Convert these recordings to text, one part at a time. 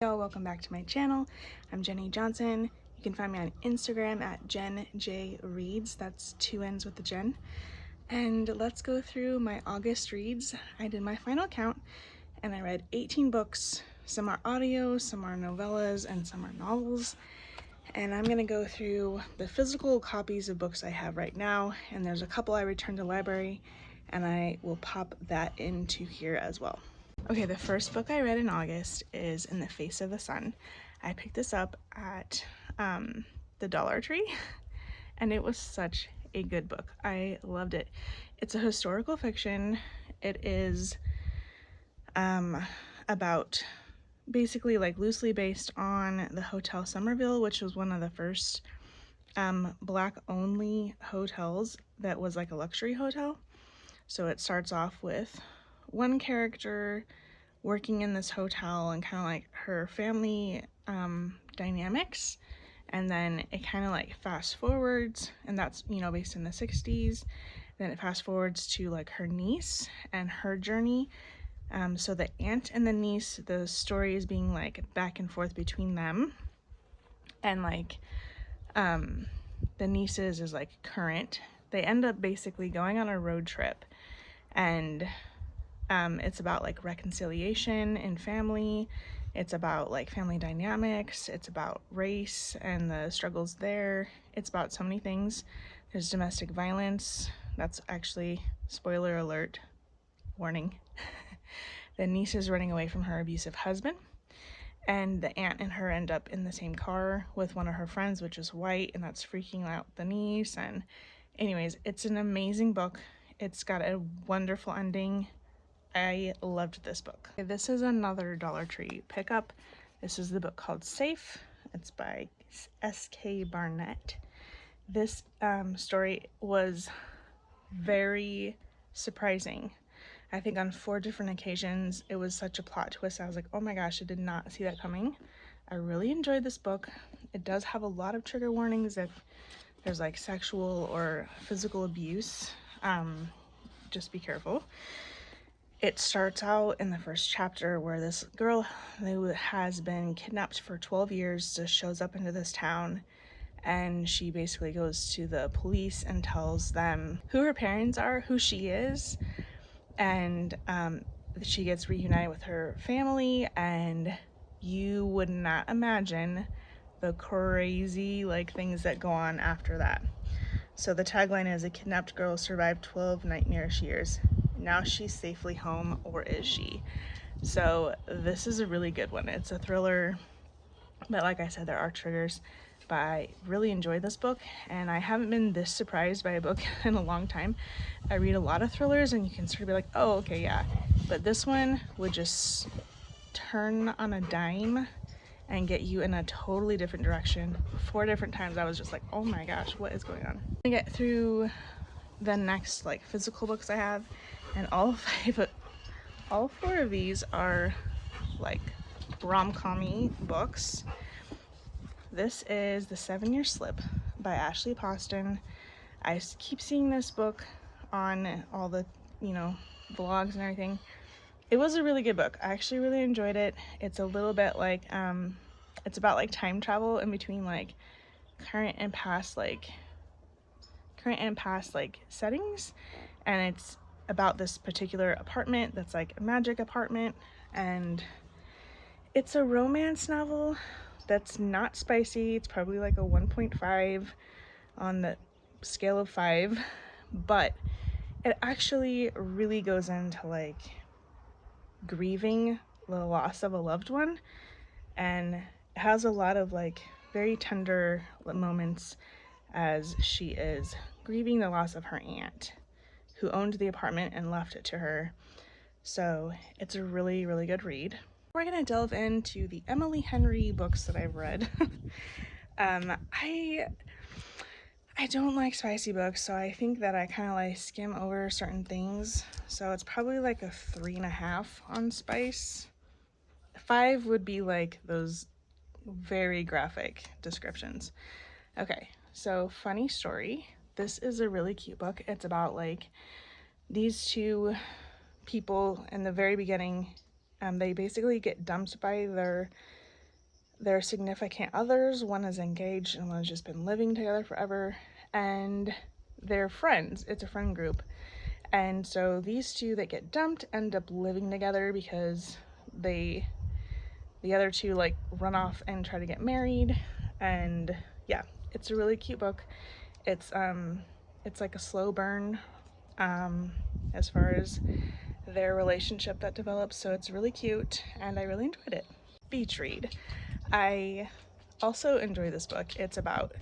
Y'all, welcome back to my channel. I'm Jenny Johnson. You can find me on Instagram at JenJReads. That's 2 N's with the Jen. And let's go through my August reads. I did my final count and I read 18 books. Some are audio, some are novellas, and some are novels. And I'm gonna go through the physical copies of books I have right now, and there's a couple I returned to the library, and I will pop that into here as well. Okay, the first book I read in August is In the Face of the Sun. I picked this up at the Dollar Tree, and it was such a good book. I loved it. It's a historical fiction. It is about basically like loosely based on the Hotel Somerville, which was one of the first black only hotels that was like a luxury hotel. So it starts off with one character working in this hotel and kind of like her family dynamics, and then it kind of like fast forwards, and that's, you know, based in the 60s. Then it fast forwards to like her niece and her journey. So the aunt and the niece, the story is being like back and forth between them, and like the nieces is like current. They end up basically going on a road trip, and it's about like reconciliation in family. It's about like family dynamics. It's about race and the struggles there. It's about so many things. There's domestic violence. That's actually, spoiler alert, warning. The niece is running away from her abusive husband, and the aunt and her end up in the same car with one of her friends, which is white, and that's freaking out the niece. And anyways, it's an amazing book. It's got a wonderful ending. I loved this book. Okay, this is another Dollar Tree pickup. This is the book called Safe. It's by S.K. Barnett. This story was very surprising. I think on 4 different occasions it was such a plot twist. I was like, oh my gosh, I did not see that coming. I really enjoyed this book. It does have a lot of trigger warnings if there's like sexual or physical abuse. Just be careful. It starts out in the first chapter where this girl who has been kidnapped for 12 years just shows up into this town, and she basically goes to the police and tells them who her parents are, who she is, and she gets reunited with her family, and you would not imagine the crazy like things that go on after that. So the tagline is, a kidnapped girl survived 12 nightmarish years. Now she's safely home, or is she? So this is a really good one. It's a thriller, but like I said, there are triggers. But I really enjoyed this book, and I haven't been this surprised by a book in a long time. I read a lot of thrillers and you can sort of be like, oh, okay, yeah. But this one would just turn on a dime and get you in a totally different direction. 4 different times I was just like, oh my gosh, what is going on? I'm gonna get through the next like physical books I have, and all 4 of these are like rom-com-y books. This is The 7-Year Slip by Ashley Poston. I keep seeing this book on all the, you know, vlogs and everything. It was a really good book. I actually really enjoyed it. It's a little bit like it's about like time travel in between like current and past settings, and it's about this particular apartment that's like a magic apartment, and it's a romance novel that's not spicy. It's probably like a 1.5 on the scale of 5, but it actually really goes into like grieving the loss of a loved one, and it has a lot of like very tender moments as she is grieving the loss of her aunt who owned the apartment and left it to her. So it's a really, really good read. We're gonna delve into the Emily Henry books that I've read. I don't like spicy books, so I think that I kind of like skim over certain things. So it's probably like a 3.5 on spice. 5 would be like those very graphic descriptions. Okay, so funny story. This is a really cute book. It's about like these 2 people in the very beginning. They basically get dumped by their their significant others. One is engaged and one has just been living together forever, and they're friends. It's a friend group. And so these two that get dumped end up living together because the other two like run off and try to get married. And yeah, it's a really cute book. It's like a slow burn as far as their relationship that develops, so it's really cute and I really enjoyed it. Beach read. I also enjoy this book. It's about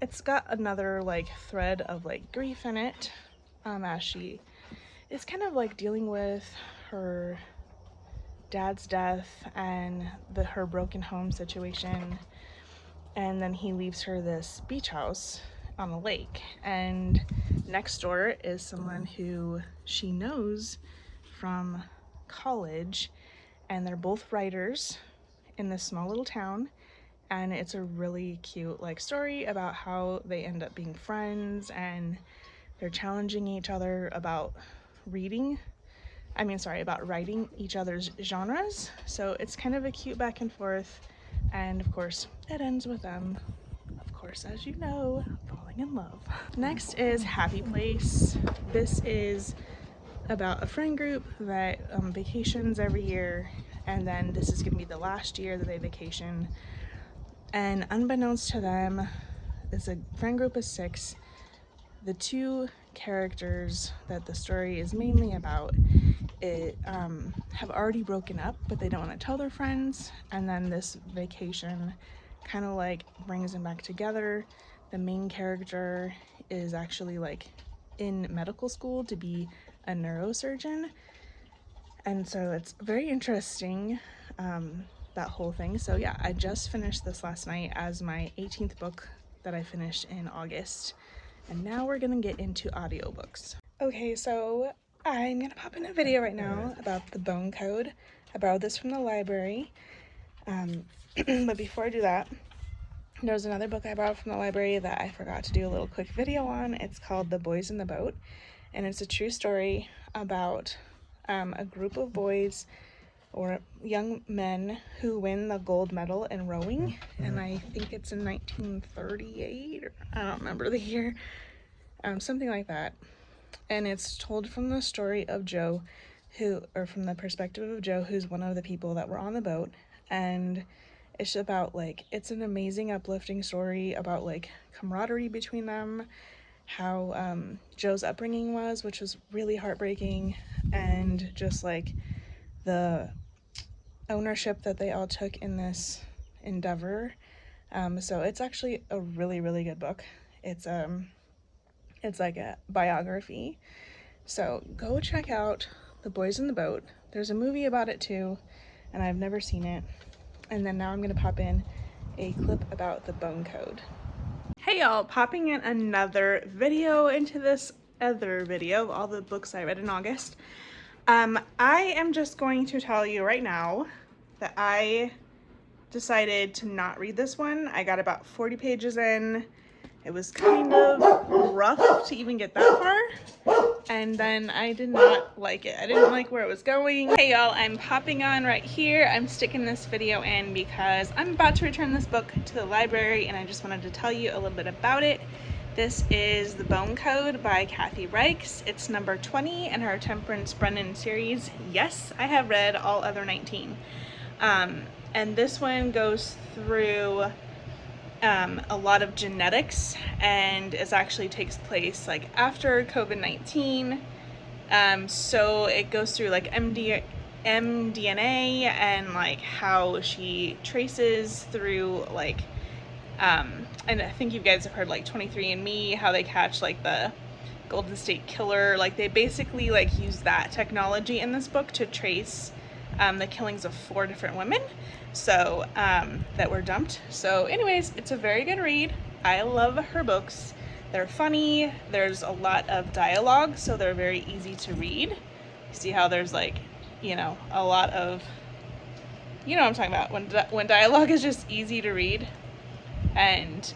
it's got another like thread of like grief in it, as she is kind of like dealing with her dad's death and her broken home situation, and then he leaves her this beach house on a lake, and next door is someone who she knows from college, and they're both writers in this small little town, and it's a really cute like story about how they end up being friends and they're challenging each other about about writing each other's genres. So it's kind of a cute back and forth, and of course it ends with them, of course, as you know, falling in love. Next is Happy Place. This is about a friend group that vacations every year, and then this is gonna be the last year that they vacation, and unbeknownst to them, it's a friend group of 6. The two characters that the story is mainly about have already broken up, but they don't want to tell their friends, and then this vacation kind of like brings them back together. The main character is actually like in medical school to be a neurosurgeon, and so it's very interesting, that whole thing. So yeah, I just finished this last night as my 18th book that I finished in August, and now we're gonna get into audiobooks. Okay, so I'm gonna pop in a video right now about The Bone Code. I borrowed this from the library, but before I do that, there's another book I borrowed from the library that I forgot to do a little quick video on. It's called The Boys in the Boat, and it's a true story about a group of boys or young men who win the gold medal in rowing, and I think it's in 1938, or I don't remember the year, something like that. And it's told from the story of Joe, from the perspective of Joe, who's one of the people that were on the boat. And it's about like, it's an amazing, uplifting story about like camaraderie between them, how Joe's upbringing was, which was really heartbreaking, and just like the ownership that they all took in this endeavor. So it's actually a really, really good book. It's like a biography. So go check out The Boys in the Boat. There's a movie about it too, and I've never seen it. And then now I'm gonna pop in a clip about The Bone Code. Hey y'all, popping in another video into this other video of all the books I read in August. I am just going to tell you right now that I decided to not read this one. I got about 40 pages in. It was kind of rough to even get that far, and then I did not like it. I didn't like where it was going. Hey y'all, I'm popping on right here. I'm sticking this video in because I'm about to return this book to the library, and I just wanted to tell you a little bit about it. This is The Bone Code by Kathy Reichs. It's number 20 in her Temperance Brennan series. Yes, I have read all other 19. And this one goes through a lot of genetics, and it actually takes place like after COVID-19. So it goes through like mDNA and like how she traces through like, and I think you guys have heard like 23andMe, how they catch like the Golden State Killer. Like they basically like use that technology in this book to trace the killings of 4 different women, so that were dumped. So anyways, it's a very good read. I love her books. They're funny. There's a lot of dialogue, so they're very easy to read. You see how there's like, you know, a lot of, you know what I'm talking about, when dialogue is just easy to read. And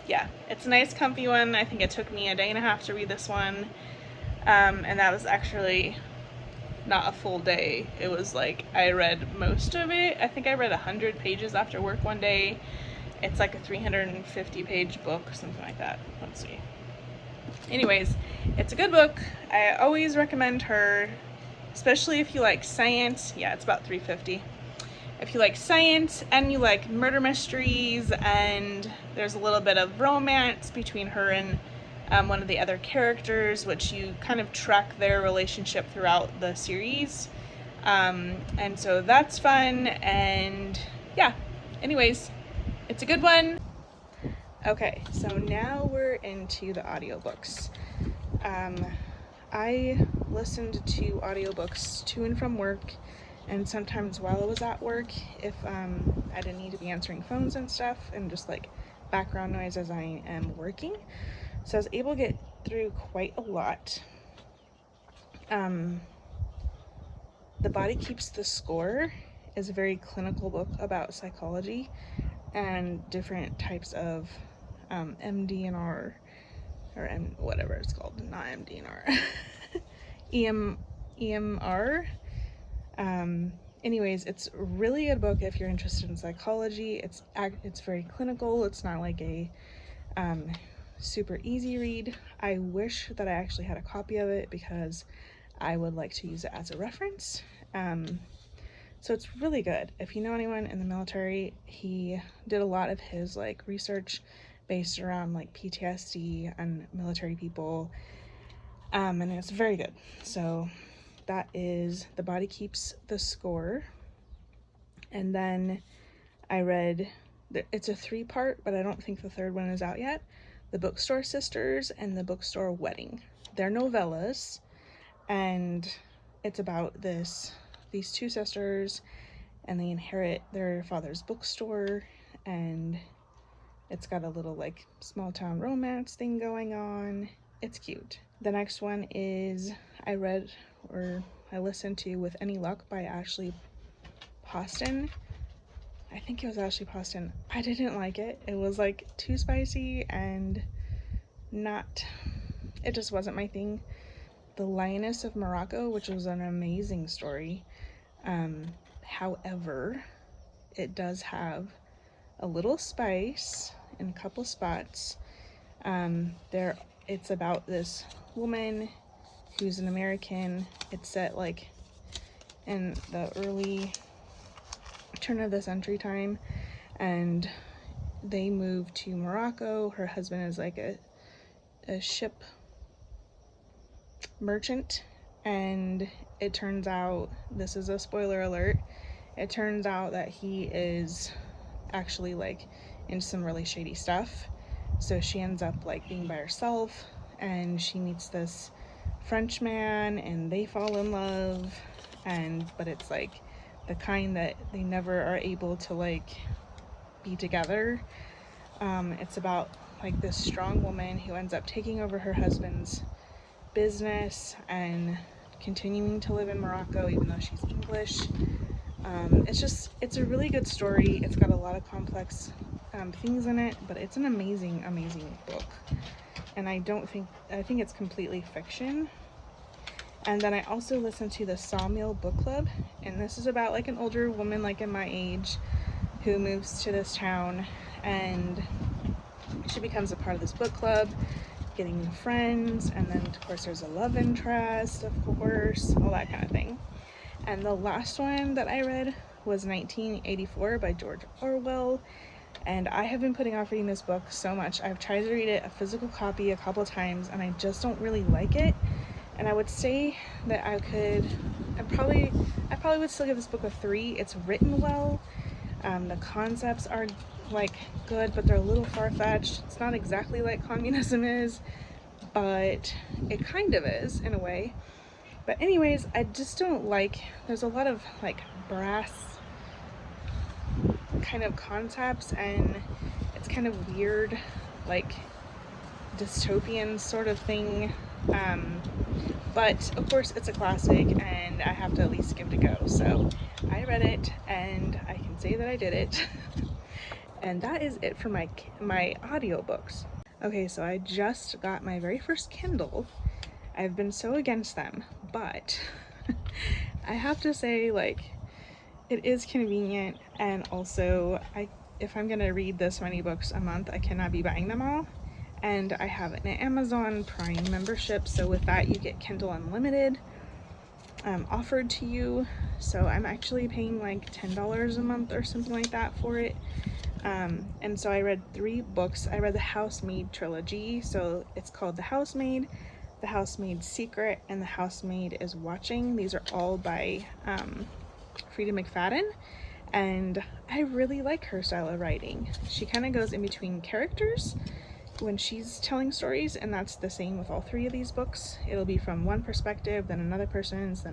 yeah, it's a nice comfy one. I think it took me a day and a half to read this one, and that was actually not a full day. It was like I read most of it. I think I read 100 pages after work one day. It's like a 350-page book, something like that. Let's see. Anyways, it's a good book. I always recommend her, especially if you like science. Yeah, it's about 350. If you like science and you like murder mysteries, and there's a little bit of romance between her and one of the other characters, which you kind of track their relationship throughout the series. And so that's fun, and yeah, anyways, it's a good one. Okay, so now we're into the audiobooks. I listened to audiobooks to and from work, and sometimes while I was at work, if I didn't need to be answering phones and stuff, and just like background noise as I am working. So I was able to get through quite a lot. The Body Keeps the Score is a very clinical book about psychology and different types of MDNR, or whatever it's called, not MDNR, EMR. Anyways, it's a really good book if you're interested in psychology. It's very clinical. It's not like a super easy read. I wish that I actually had a copy of it because I would like to use it as a reference. So it's really good. If you know anyone in the military, he did a lot of his like research based around like PTSD and military people, and it's very good. So that is The Body Keeps the Score. And then I read, it's a 3-part, but I don't think the third one is out yet, The Bookstore Sisters and The Bookstore Wedding. They're novellas, and it's about these two sisters, and they inherit their father's bookstore, and it's got a little like small town romance thing going on. It's cute. The next one is I listened to With Any Luck by Ashley Poston. I think it was Ashley Poston. I didn't like it. It was like too spicy and it just wasn't my thing. The Lioness of Morocco, which was an amazing story. However, it does have a little spice in a couple spots. It's about this woman who's an American. It's set like in the early turn of the century time, and they moved to Morocco. Her husband is like a ship merchant, and it turns out, this is a spoiler alert, it turns out that he is actually like into some really shady stuff. So she ends up like being by herself, and she meets this French man, and they fall in love, but it's like the kind that they never are able to like be together. It's about like this strong woman who ends up taking over her husband's business and continuing to live in Morocco even though she's English. It's a really good story. It's got a lot of complex things in it, but it's an amazing book. And I think it's completely fiction. And then I also listened to the Sawmill Book Club, and this is about like an older woman like in my age who moves to this town, and she becomes a part of this book club, getting new friends, and then of course there's a love interest, of course, all that kind of thing. And the last one that I read was 1984 by George Orwell, and I have been putting off reading this book so much. I've tried to read it, a physical copy, a couple times, and I just don't really like it. And I would say that I probably would still give this book a 3. It's written well. The concepts are like good, but they're a little far-fetched. It's not exactly like communism is, but it kind of is in a way. But anyways, I just don't like, there's a lot of like brass kind of concepts, and it's kind of weird, like dystopian sort of thing. But of course it's a classic, and I have to at least give it a go. So I read it, and I can say that I did it. And that is it for my audiobooks. Okay, so I just got my very first Kindle. I've been so against them, but I have to say, like, it is convenient, and also if I'm gonna read this many books a month, I cannot be buying them all. And I have an Amazon Prime membership, so with that you get Kindle Unlimited offered to you. So I'm actually paying like $10 a month or something like that for it. And so I read 3 books. I read the Housemaid trilogy, so it's called The Housemaid, The Housemaid's Secret, and The Housemaid is Watching. These are all by Frida McFadden, and I really like her style of writing. She kind of goes in between characters when she's telling stories, and that's the same with all 3 of these books. It'll be from one perspective, then another person's,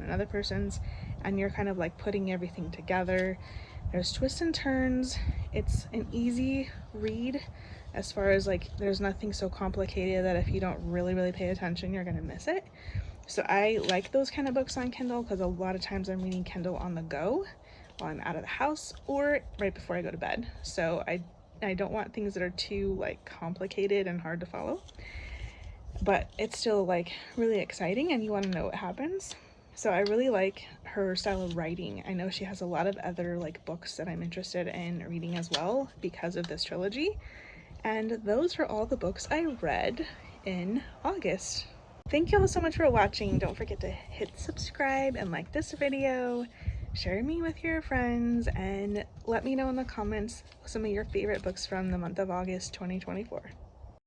and you're kind of like putting everything together. There's twists and turns. It's an easy read as far as like there's nothing so complicated that if you don't really pay attention, you're gonna miss it. So I like those kind of books on Kindle because a lot of times I'm reading Kindle on the go while I'm out of the house or right before I go to bed. So I don't want things that are too like complicated and hard to follow, but it's still like really exciting and you want to know what happens. So I really like her style of writing. I know she has a lot of other like books that I'm interested in reading as well because of this trilogy. And those are all the books I read in August. Thank you all so much for watching. Don't forget to hit subscribe and like this video. Share me with your friends and let me know in the comments some of your favorite books from the month of August 2024.